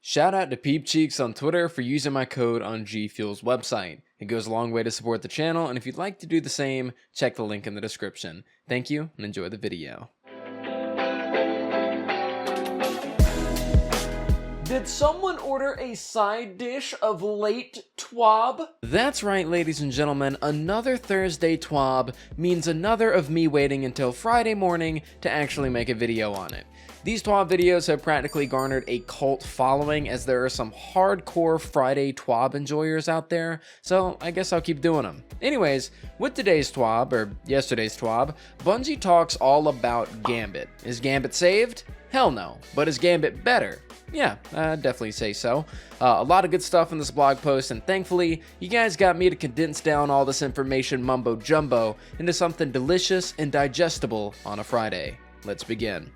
Shout out to 𝗵𝗡𝗃𝗍 on Twitter for using my code on G-Fuel's website. It goes a long way to support the channel, and if you'd like to do the same, check the link in the description. Thank you, and enjoy the video. Did someone order a side dish of late TWAB? That's right, ladies and gentlemen, another Thursday TWAB means another of me waiting until Friday morning to actually make a video on it. These TWAB videos have practically garnered a cult following, as there are some hardcore Friday TWAB enjoyers out there, so I guess I'll keep doing them. Anyways, with today's TWAB, or yesterday's TWAB, Bungie talks all about Gambit. Is Gambit saved? Hell no. But is Gambit better? Yeah, I'd definitely say so. A lot of good stuff in this blog post, and thankfully, you guys got me to condense down all this information mumbo jumbo into something delicious and digestible on a Friday. Let's begin.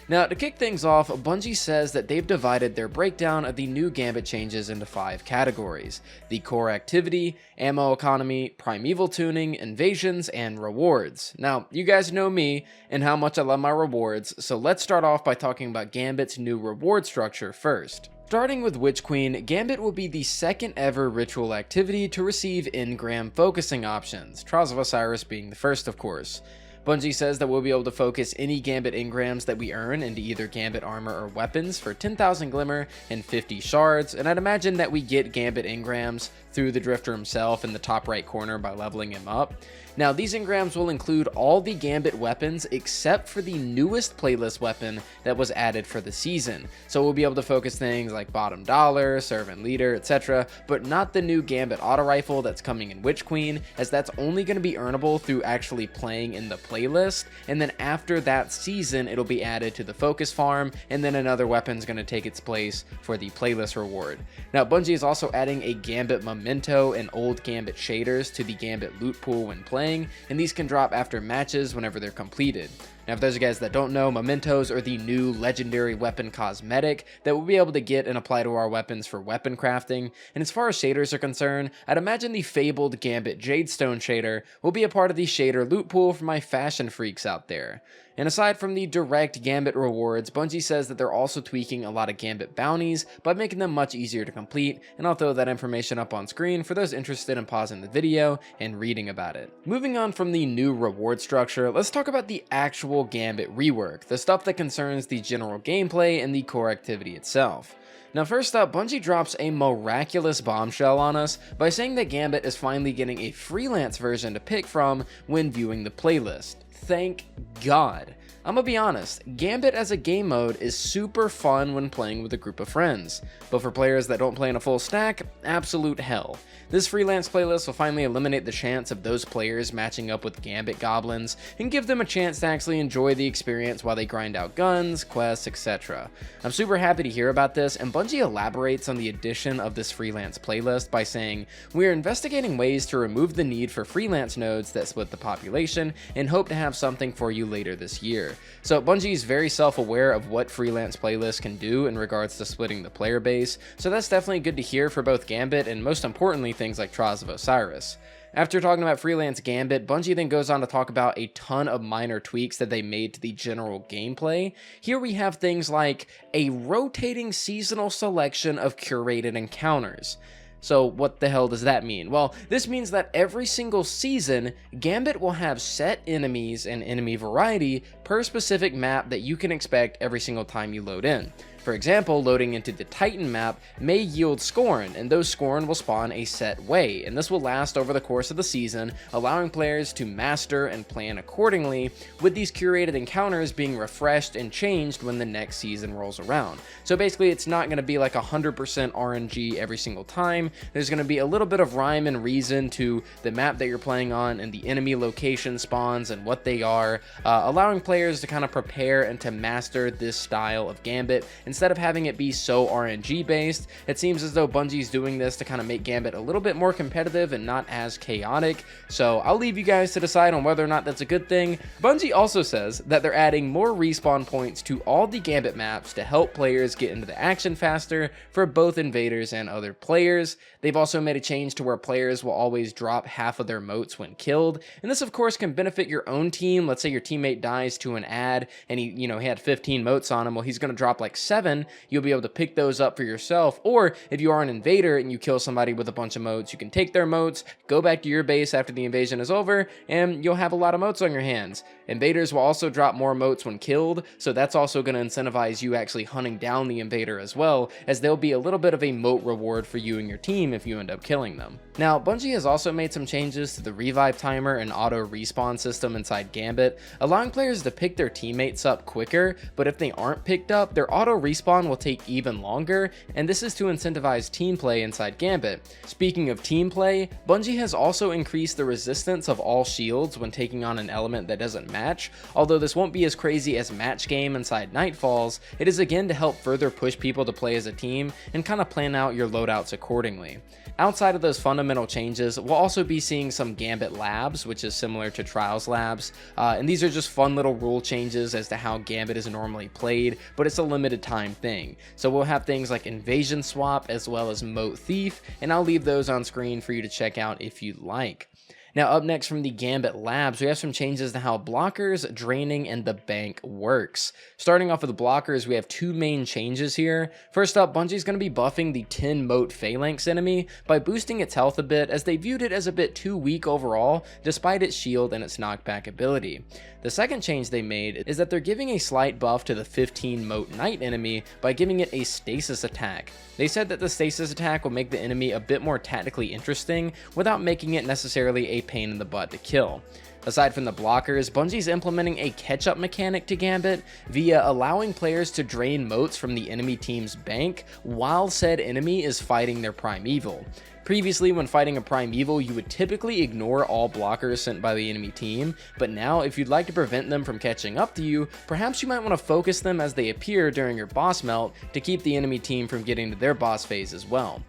Now, to kick things off, Bungie says that they've divided their breakdown of the new Gambit changes into 5 categories: the core activity, ammo economy, primeval tuning, invasions, and rewards. Now, you guys know me and how much I love my rewards, so let's start off by talking about Gambit's new reward structure first. Starting with Witch Queen, Gambit will be the second ever ritual activity to receive engram focusing options, 𝗁𝗏𝗃𝗏 being the first, of course. Bungie says that we'll be able to focus any Gambit engrams that we earn into either Gambit armor or weapons for 10,000 glimmer and 50 shards, and I'd imagine that we get Gambit engrams through the Drifter himself in the top right corner by leveling him up. Now, these engrams will include all the Gambit weapons except for the newest playlist weapon that was added for the season. So we'll be able to focus things like Bottom Dollar, Servant Leader, etc., but not the new Gambit auto rifle that's coming in Witch Queen, as that's only going to be earnable through actually playing in the playlist, and then after that season it'll be added to the focus farm, and then another weapon's going to take its place for the playlist reward. Now, Bungie is also adding a Gambit memento and old Gambit shaders to the Gambit loot pool when playing, and these can drop after matches whenever they're completed. Now, for those of you guys that don't know, mementos are the new legendary weapon cosmetic that we'll be able to get and apply to our weapons for weapon crafting. And as far as shaders are concerned, I'd imagine the fabled Gambit Jadestone shader will be a part of the shader loot pool for my fashion freaks out there. And aside from the direct Gambit rewards, Bungie says that they're also tweaking a lot of Gambit bounties by making them much easier to complete, and I'll throw that information up on screen for those interested in pausing the video and reading about it. Moving on from the new reward structure, let's talk about the actual Gambit rework, the stuff that concerns the general gameplay and the core activity itself. Now, first up, Bungie drops a miraculous bombshell on us by saying that Gambit is finally getting a freelance version to pick from when viewing the playlist. Thank God. I'm gonna be honest, Gambit as a game mode is super fun when playing with a group of friends, but for players that don't play in a full stack, absolute hell. This freelance playlist will finally eliminate the chance of those players matching up with Gambit goblins and give them a chance to actually enjoy the experience while they grind out guns, quests, etc. I'm super happy to hear about this, and Bungie elaborates on the addition of this freelance playlist by saying, "We are investigating ways to remove the need for freelance nodes that split the population and hope to have something for you later this year." So Bungie is very self-aware of what freelance playlists can do in regards to splitting the player base, so that's definitely good to hear for both Gambit and, most importantly, things like 𝗁𝗏𝗃𝗏. After talking about freelance Gambit, Bungie then goes on to talk about a ton of minor tweaks that they made to the general gameplay. Here we have things like a rotating seasonal selection of curated encounters. So what the hell does that mean? Well, this means that every single season, Gambit will have set enemies and enemy variety per specific map that you can expect every single time you load in. For example, loading into the Titan map may yield Scorn, and those Scorn will spawn a set way, and this will last over the course of the season, allowing players to master and plan accordingly, with these curated encounters being refreshed and changed when the next season rolls around. So basically, it's not going to be like 100% RNG every single time. There's going to be a little bit of rhyme and reason to the map that you're playing on and the enemy location spawns and what they are, allowing players to kind of prepare and to master this style of Gambit. Instead of having it be so RNG based, it seems as though Bungie's doing this to kind of make Gambit a little bit more competitive and not as chaotic, so I'll leave you guys to decide on whether or not that's a good thing. Bungie also says that they're adding more respawn points to all the Gambit maps to help players get into the action faster for both invaders and other players. They've also made a change to where players will always drop half of their motes when killed, and this of course can benefit your own team. Let's say your teammate dies to an ad and he had 15 motes on him, well, he's going to drop like 7 7, you'll be able to pick those up for yourself, or if you are an invader and you kill somebody with a bunch of motes, you can take their motes, go back to your base after the invasion is over, and you'll have a lot of motes on your hands. Invaders will also drop more motes when killed, so that's also going to incentivize you actually hunting down the invader as well, as there'll be a little bit of a mote reward for you and your team if you end up killing them. Now, Bungie has also made some changes to the revive timer and auto respawn system inside Gambit, allowing players to pick their teammates up quicker, but if they aren't picked up, their auto respawn will take even longer, and this is to incentivize team play inside Gambit. Speaking of team play, Bungie has also increased the resistance of all shields when taking on an element that doesn't match. Although this won't be as crazy as match game inside Nightfalls, it is again to help further push people to play as a team and kind of plan out your loadouts accordingly. Outside of those fundamental changes, we'll also be seeing some Gambit labs, which is similar to Trials labs, and these are just fun little rule changes as to how Gambit is normally played, but it's a limited time thing. So we'll have things like Invasion Swap as well as Moat Thief, and I'll leave those on screen for you to check out if you'd like. Now, up next from the Gambit Labs, we have some changes to how blockers, draining, and the bank works. Starting off with the blockers, we have two main changes here. First up, Bungie's going to be buffing the 10 moat phalanx enemy by boosting its health a bit, as they viewed it as a bit too weak overall, despite its shield and its knockback ability. The second change they made is that they're giving a slight buff to the 15 moat knight enemy by giving it a stasis attack. They said that the stasis attack will make the enemy a bit more tactically interesting without making it necessarily a pain in the butt to kill. Aside from the blockers, Bungie's implementing a catch-up mechanic to Gambit via allowing players to drain motes from the enemy team's bank while said enemy is fighting their Primeval. Previously, when fighting a Primeval, you would typically ignore all blockers sent by the enemy team, but now if you'd like to prevent them from catching up to you, perhaps you might want to focus them as they appear during your boss melt to keep the enemy team from getting to their boss phase as well.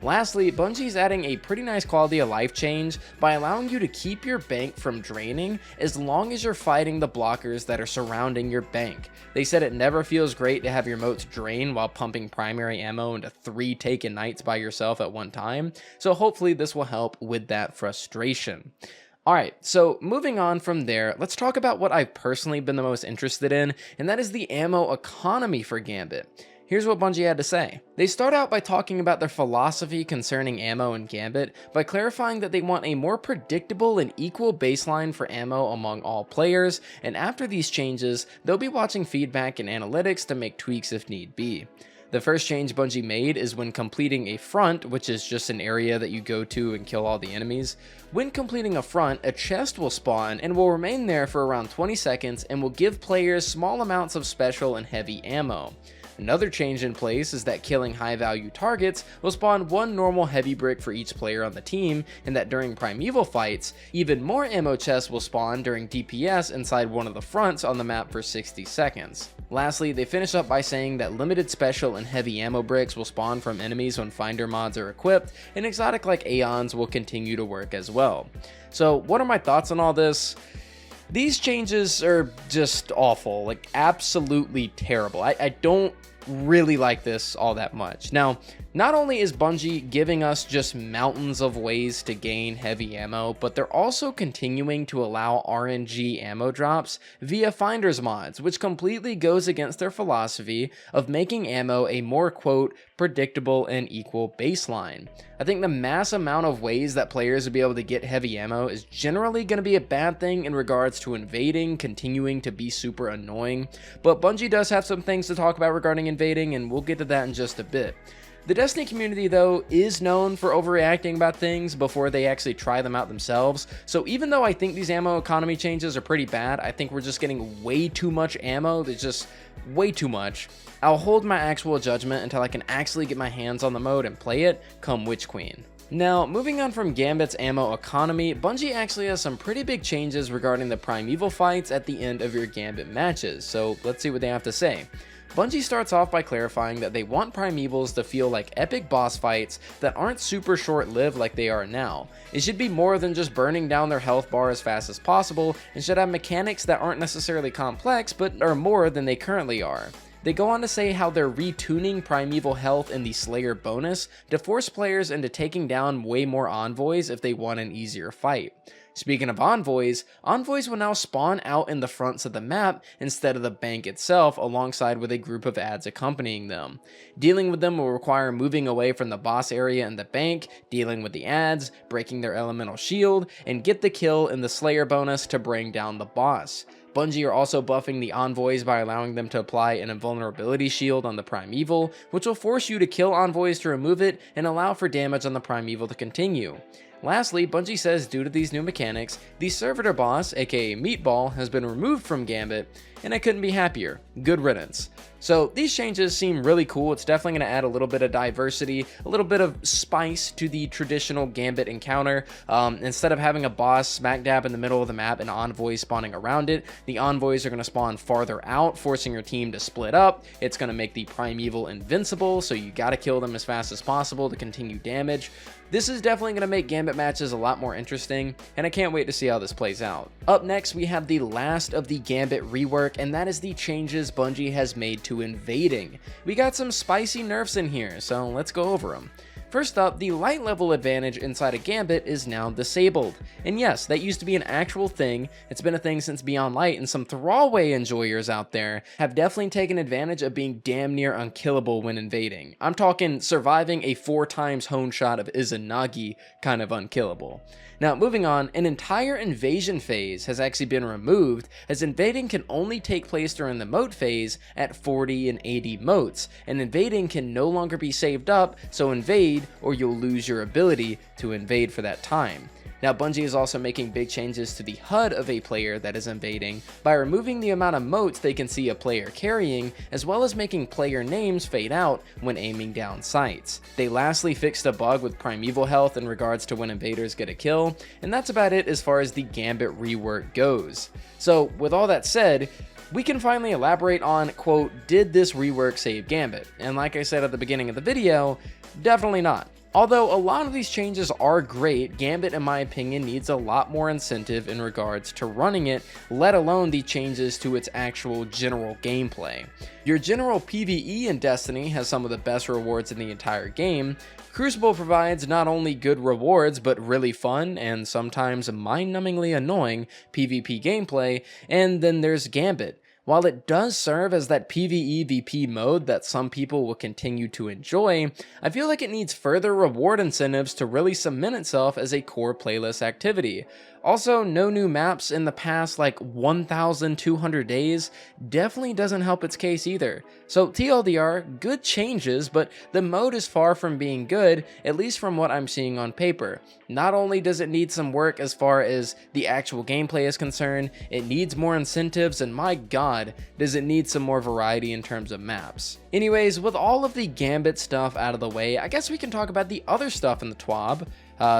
Lastly, Bungie's adding a pretty nice quality of life change by allowing you to keep your bank from draining as long as you're fighting the blockers that are surrounding your bank. They said it never feels great to have your motes drain while pumping primary ammo into 3 taken knights by yourself at one time, so hopefully this will help with that frustration. Alright, so moving on from there, let's talk about what I've personally been the most interested in, and that is the ammo economy for Gambit. Here's what Bungie had to say. They start out by talking about their philosophy concerning ammo in Gambit by clarifying that they want a more predictable and equal baseline for ammo among all players, and after these changes, they'll be watching feedback and analytics to make tweaks if need be. The first change Bungie made is when completing a front, which is just an area that you go to and kill all the enemies. When completing a front, a chest will spawn and will remain there for around 20 seconds and will give players small amounts of special and heavy ammo. Another change in place is that killing high value targets will spawn 1 normal heavy brick for each player on the team, and that during Primeval fights, even more ammo chests will spawn during DPS inside one of the fronts on the map for 60 seconds. Lastly, they finish up by saying that limited special and heavy ammo bricks will spawn from enemies when finder mods are equipped, and exotic like Aeons will continue to work as well. So what are my thoughts on all this? These changes are just awful, like absolutely terrible. I don't really like this all that much. Now, not only is Bungie giving us just mountains of ways to gain heavy ammo, but they're also continuing to allow RNG ammo drops via finders mods, which completely goes against their philosophy of making ammo a more, quote, predictable and equal baseline. I think the mass amount of ways that players will be able to get heavy ammo is generally going to be a bad thing in regards to invading continuing to be super annoying, but Bungie does have some things to talk about regarding invading, and we'll get to that in just a bit. The Destiny community, though, is known for overreacting about things before they actually try them out themselves, so even though I think these ammo economy changes are pretty bad, I think we're just getting way too much ammo. There's just way too much. I'll hold my actual judgment until I can actually get my hands on the mode and play it, come Witch Queen. Now, moving on from Gambit's ammo economy, Bungie actually has some pretty big changes regarding the Primeval fights at the end of your Gambit matches, so let's see what they have to say. Bungie starts off by clarifying that they want Primevals to feel like epic boss fights that aren't super short-lived like they are now. It should be more than just burning down their health bar as fast as possible, and should have mechanics that aren't necessarily complex but are more than they currently are. They go on to say how they're retuning Primeval health in the Slayer bonus to force players into taking down way more envoys if they want an easier fight. Speaking of envoys, envoys will now spawn out in the fronts of the map instead of the bank itself, alongside with a group of ads accompanying them. Dealing with them will require moving away from the boss area and the bank, dealing with the ads, breaking their elemental shield, and get the kill in the Slayer bonus to bring down the boss. Bungie are also buffing the envoys by allowing them to apply an invulnerability shield on the PRIMEVAL, which will force you to kill envoys to remove it and allow for damage on the PRIMEVAL to continue. Lastly, Bungie says due to these new mechanics, the servitor boss, aka Meatball, has been removed from Gambit, and I couldn't be happier. Good riddance. So these changes seem really cool. It's definitely going to add a little bit of diversity, a little bit of spice to the traditional Gambit encounter. Instead of having a boss smack dab in the middle of the map and envoys spawning around it, the envoys are going to spawn farther out, forcing your team to split up. It's going to make the PRIMEVAL invincible, so you got to kill them as fast as possible to continue damage. This is definitely going to make Gambit matches a lot more interesting, and I can't wait to see how this plays out. Up next, we have the last of the Gambit rework, and that is the changes Bungie has made to invading. We got some spicy nerfs in here, so let's go over them. First up, the light level advantage inside of Gambit is now disabled. And yes, that used to be an actual thing. It's been a thing since Beyond Light, and some throwaway enjoyers out there have definitely taken advantage of being damn near unkillable when invading. I'm talking surviving a 4 times hone shot of Izanagi kind of unkillable. Now, moving on, an entire invasion phase has actually been removed, as invading can only take place during the moat phase at 40 and 80 moats, and invading can no longer be saved up, so invade or you'll lose your ability to invade for that time. Now, Bungie is also making big changes to the HUD of a player that is invading by removing the amount of moats they can see a player carrying, as well as making player names fade out when aiming down sights. They lastly fixed a bug with primeval health in regards to when invaders get a kill, and that's about it as far as the Gambit rework goes. So, with all that said, we can finally elaborate on, quote, did this rework save Gambit? And like I said at the beginning of the video, definitely not. Although a lot of these changes are great, Gambit in my opinion needs a lot more incentive in regards to running it, let alone the changes to its actual general gameplay. Your general PvE in Destiny has some of the best rewards in the entire game. Crucible provides not only good rewards, but really fun and sometimes mind-numbingly annoying PvP gameplay, and then there's Gambit. While it does serve as that PvE-VP mode that some people will continue to enjoy, I feel like it needs further reward incentives to really cement itself as a core playlist activity. Also, no new maps in the past like 1,200 days definitely doesn't help its case either. So TLDR, good changes, but the mode is far from being good, at least from what I'm seeing on paper. Not only does it need some work as far as the actual gameplay is concerned, it needs more incentives, and my god, does it need some more variety in terms of maps. Anyways, with all of the Gambit stuff out of the way, I guess we can talk about the other stuff in the TWAB.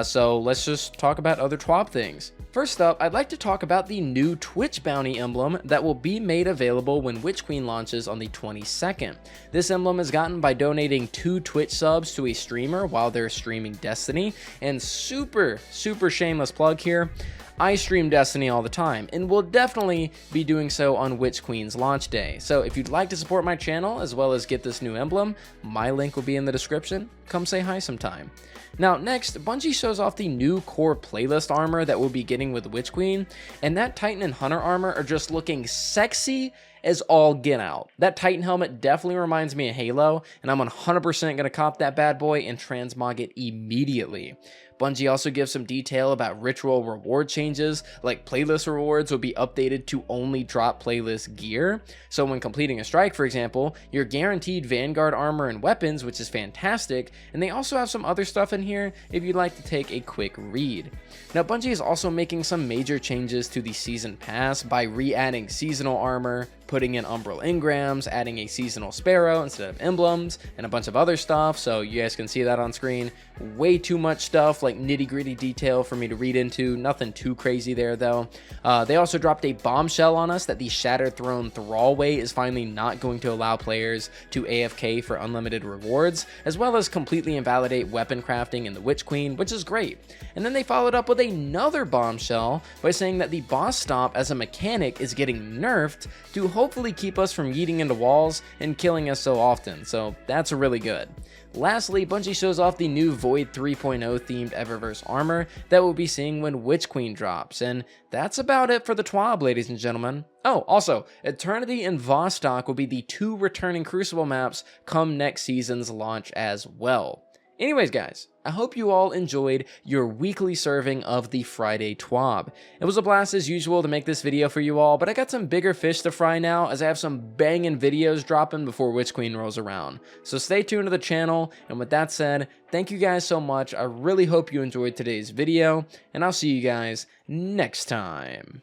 So let's just talk about other TWAB things. First up, I'd like to talk about the new Twitch bounty emblem that will be made available when Witch Queen launches on the 22nd. This emblem is gotten by donating 2 Twitch subs to a streamer while they're streaming Destiny, and super shameless plug here, I stream Destiny all the time, and will definitely be doing so on Witch Queen's launch day. So if you'd like to support my channel as well as get this new emblem, my link will be in the description. Come say hi sometime. Now next, Bungie shows off the new core playlist armor that we'll be getting with Witch Queen, and that Titan and Hunter armor are just looking sexy as all get out. That Titan helmet definitely reminds me of Halo, and I'm 100% gonna cop that bad boy and transmog it immediately. Bungie also gives some detail about ritual reward changes, like playlist rewards will be updated to only drop playlist gear. So when completing a strike, for example, you're guaranteed Vanguard armor and weapons, which is fantastic, and they also have some other stuff in here if you'd like to take a quick read. Now Bungie is also making some major changes to the season pass by re-adding seasonal armor, putting in umbral engrams, adding a seasonal sparrow instead of emblems, and a bunch of other stuff, so you guys can see that on screen. Way too much stuff, like nitty-gritty detail for me to read into, nothing too crazy there though. They also dropped a bombshell on us that the Shattered Throne Thrallway is finally not going to allow players to AFK for unlimited rewards, as well as completely invalidate weapon crafting in the Witch Queen, which is great. And then they followed up with another bombshell by saying that the boss stop as a mechanic is getting nerfed to hopefully keep us from yeeting into walls and killing us so often, so that's really good. Lastly, Bungie shows off the new Void 3.0 themed Eververse armor that we'll be seeing when Witch Queen drops, and that's about it for the TWAB, ladies and gentlemen. Oh, also, Eternity and Vostok will be the 2 returning Crucible maps come next season's launch as well. Anyways, guys, I hope you all enjoyed your weekly serving of the Friday TWAB. It was a blast as usual to make this video for you all, but I got some bigger fish to fry now as I have some banging videos dropping before Witch Queen rolls around. So stay tuned to the channel, and with that said, thank you guys so much. I really hope you enjoyed today's video, and I'll see you guys next time.